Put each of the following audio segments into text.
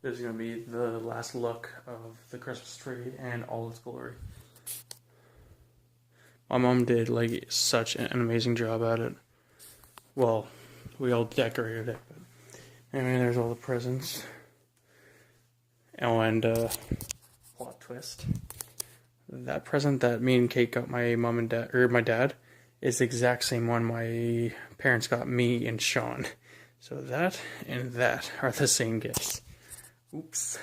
This is going to be the last look of the Christmas tree and all its glory. My mom did like such an amazing job at it. Well, we all decorated it, but anyway, there's all the presents. Oh, and plot twist. That present that me and Kate got my mom and dad, or my dad, is the exact same one my parents got me and Sean. So that and that are the same gifts. Oops.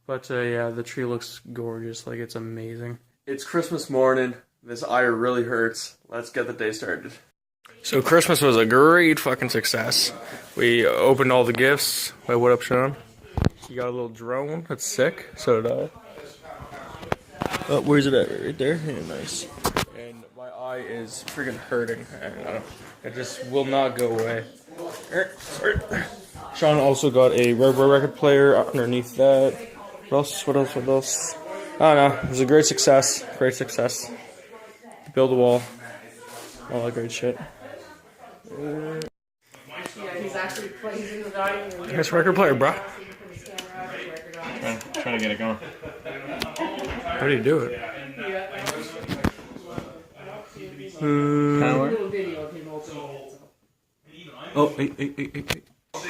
But yeah, the tree looks gorgeous. Like, it's amazing. It's Christmas morning. This eye really hurts. Let's get the day started. So Christmas was a great fucking success. We opened all the gifts. Wait, what up, Sean? You got a little drone. That's sick. So did I. Oh, where's it at? Right there? Yeah, nice. And my eye is freaking hurting. And it just will not go away. Sean also got a record player underneath that. What else? What else? What else? I don't know. It was a great success. Great success. Build a wall. All that great shit. Yeah, he's actually plays in the dining room. Nice record player, bro. Trying to get it going. How do you do it? Power. Oh, hey.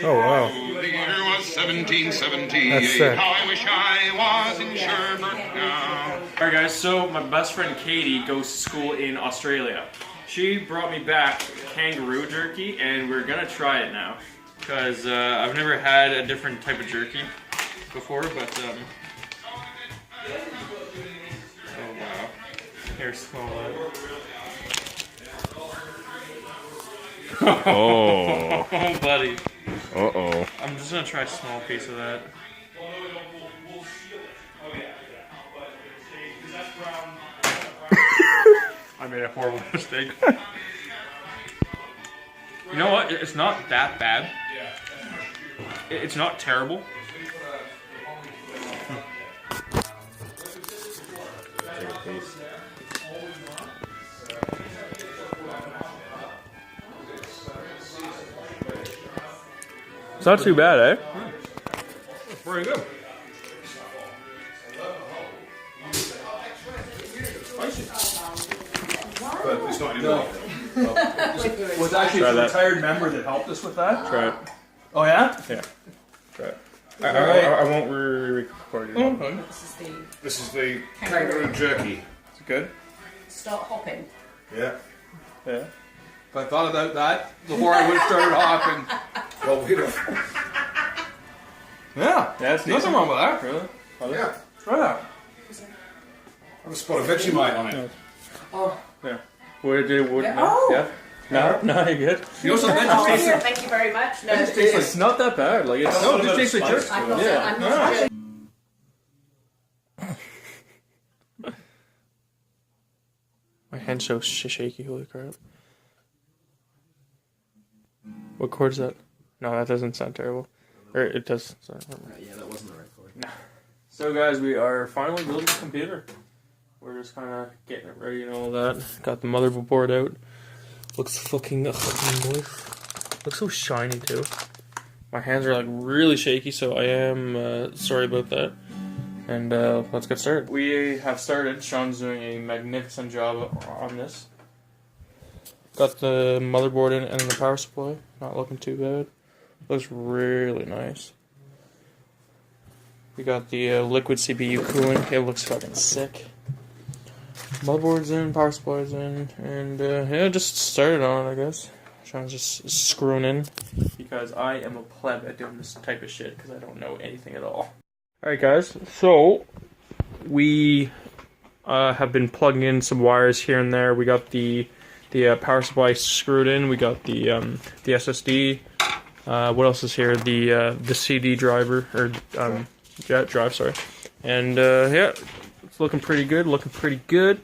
Oh, wow. The year was 1770. That's sick. How I wish I was in Sherbrooke now. Alright guys, so my best friend Katie goes to school in Australia. She brought me back kangaroo jerky, and we're gonna try it now. Because I've never had a different type of jerky before, but oh wow. Here, smell that. Oh. Oh, buddy. Uh-oh. I'm just gonna try a small piece of that. I made a horrible mistake. You know what? It's not that bad. It's not terrible. Take a piece. It's not too bad, eh? It's pretty good. But it's not anymore. Was actually Try a that. retired member that helped us with that. Try it. Oh yeah? Yeah. Try it. Alright. I won't re-record you. This is the This is the kangaroo jerky. Is it good? start hopping. Yeah. Yeah. If I thought about that before I would have started hopping. Well, we don't. Yeah. Yeah, it's Nothing wrong with that, really. Yeah. Try that. Have a spot of Vegemite on it. Oh, Yeah. Would it? Would Yeah. no? Oh. Yeah. No, you're good. You know something? oh It here, thank you very much. No, just tastes like It's not that bad. Like it's no, it just tastes like jerky. I'm not. Yeah. I'm not good. My hand's so shaky, holy crap. What chord is that? No, that doesn't sound terrible. Or it does. Sorry. Yeah, that wasn't the right chord. So guys, we are finally building the computer. We're just kind of getting it ready and all that. Got the motherboard out. Looks fucking moist. Looks so shiny too. My hands are like really shaky, so I am sorry about that. And let's get started. We have started. Sean's doing a magnificent job on this. Got the motherboard in and the power supply. Not looking too bad. Looks really nice. We got the liquid CPU cooling. It looks fucking sick. Motherboard's in, power supply's in, and yeah, just started on it, I guess. Sean's just screwing in because I am a pleb at doing this type of shit because I don't know anything at all. Alright guys, so we have been plugging in some wires here and there. We got the power supply screwed in. We got the SSD. What else is here? The CD driver or drive, sorry. And yeah, it's looking pretty good. Looking pretty good.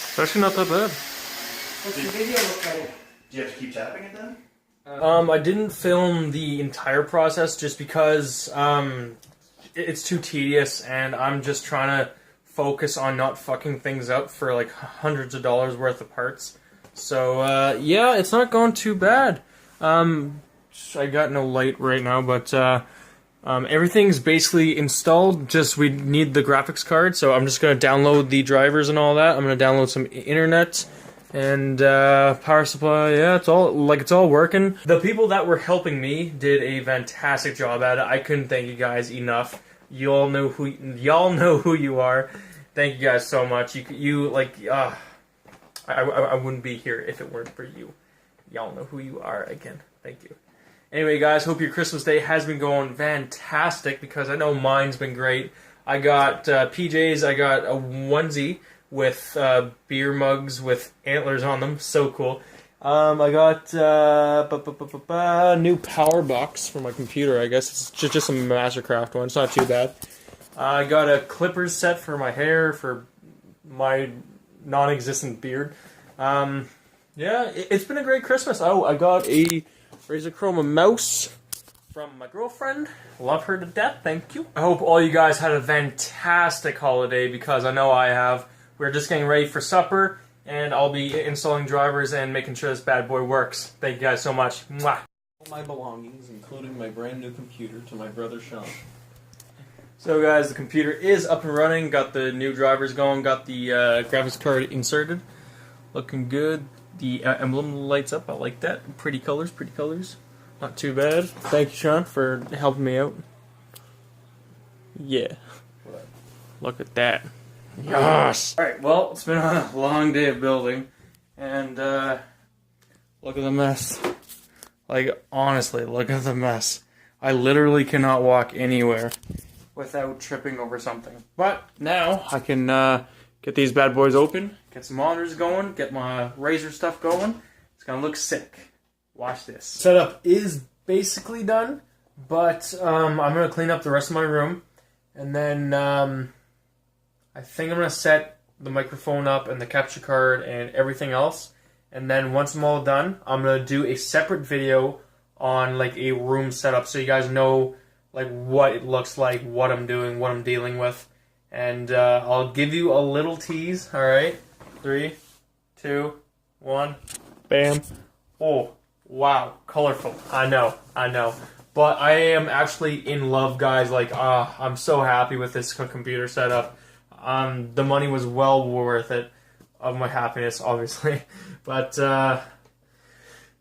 It's actually not that bad. What's the video look like? Do you have to keep tapping it then? I didn't film the entire process just because it's too tedious, and I'm just trying to focus on not fucking things up for like hundreds of dollars worth of parts. So yeah, it's not going too bad. I got no light right now, but everything's basically installed. Just we need the graphics card, so I'm just gonna download the drivers and all that. I'm gonna download some internet and power supply. Yeah, it's all working. The people that were helping me did a fantastic job at it. I couldn't thank you guys enough. Y'all know who you are. Thank you guys so much. I wouldn't be here if it weren't for you. Y'all know who you are again. Thank you. Anyway, guys, hope your Christmas day has been going fantastic because I know mine's been great. I got PJs. I got a onesie with beer mugs with antlers on them. So cool. I got a new power box for my computer. I guess it's just a Mastercraft one. It's not too bad. I got a clippers set for my hair for my non-existent beard. Yeah, it's been a great Christmas. Oh, I got a Razer Chroma mouse from my girlfriend. Love her to death. Thank you. I hope all you guys had a fantastic holiday because I know I have. We're just getting ready for supper, and I'll be installing drivers and making sure this bad boy works. Thank you guys so much. Mwah. All my belongings, including my brand new computer, to my brother Sean. So guys, the computer is up and running. Got the new drivers going. Got the graphics card inserted. Looking good. The emblem lights up. I like that. Pretty colors. Pretty colors. Not too bad. Thank you, Sean, for helping me out. Yeah. Look at that. Yes! Alright, well, it's been a long day of building. And, look at the mess. Like, honestly, look at the mess. I literally cannot walk anywhere without tripping over something. But now I can get these bad boys open, get some monitors going, get my Razer stuff going. It's gonna look sick. Watch this. Setup is basically done, but I'm gonna clean up the rest of my room, and then I think I'm gonna set the microphone up and the capture card and everything else. And then once I'm all done, I'm gonna do a separate video on like a room setup so you guys know like what it looks like, what I'm doing, what I'm dealing with. And I'll give you a little tease, alright? 3, 2, 1, bam. Oh, wow, colorful. I know. But I am actually in love, guys. Like, I'm so happy with this computer setup. The money was well worth it, of my happiness, obviously. But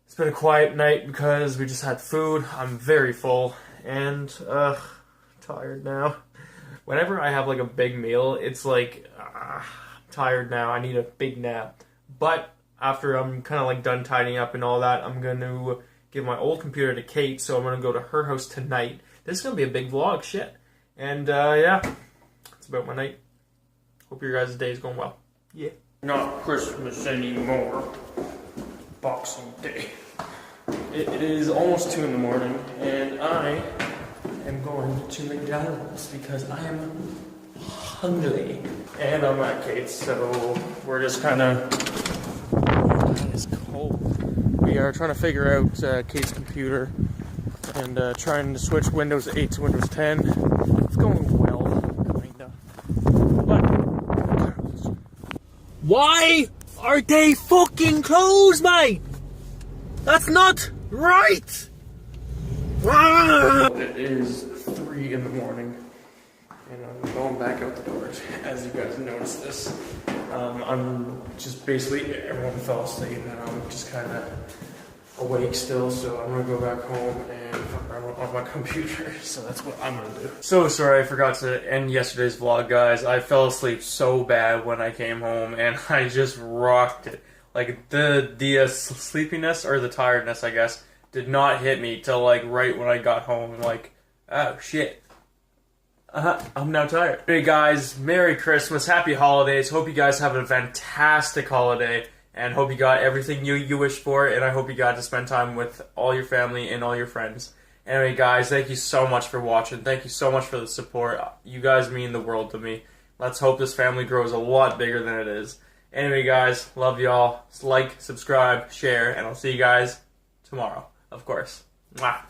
it's been a quiet night because we just had food. I'm very full and tired now. Whenever I have like a big meal, it's like I'm tired now. I need a big nap. But after I'm kind of like done tidying up and all that, I'm going to give my old computer to Kate. So I'm going to go to her house tonight. This is going to be a big vlog, shit. And yeah, that's about my night. Hope your guys' day is going well. Yeah. Not Christmas anymore. Boxing Day. It is almost 2 in the morning, and I am going to McDonald's because I am hungry. And I'm at Kate's, so we're just kind of... It's cold. We are trying to figure out Kate's computer and trying to switch Windows 8 to Windows 10. It's going well, kinda. But... Why are they fucking closed, mate? That's not right! It is 3 in the morning, and I'm going back out the doors, as you guys noticed this. I'm just basically, everyone fell asleep, and I'm just kind of awake still, so I'm gonna go back home and fuck around on my computer, so that's what I'm gonna do. So sorry, I forgot to end yesterday's vlog, guys. I fell asleep so bad when I came home, and I just rocked it. Like, the sleepiness, or the tiredness, I guess, did not hit me till, like, right when I got home. Like, oh, shit. I'm now tired. Hey, guys, Merry Christmas, Happy Holidays. Hope you guys have a fantastic holiday, and hope you got everything you wish for, and I hope you got to spend time with all your family and all your friends. Anyway, guys, thank you so much for watching. Thank you so much for the support. You guys mean the world to me. Let's hope this family grows a lot bigger than it is. Anyway, guys, love y'all. Like, subscribe, share, and I'll see you guys tomorrow, of course. Mwah.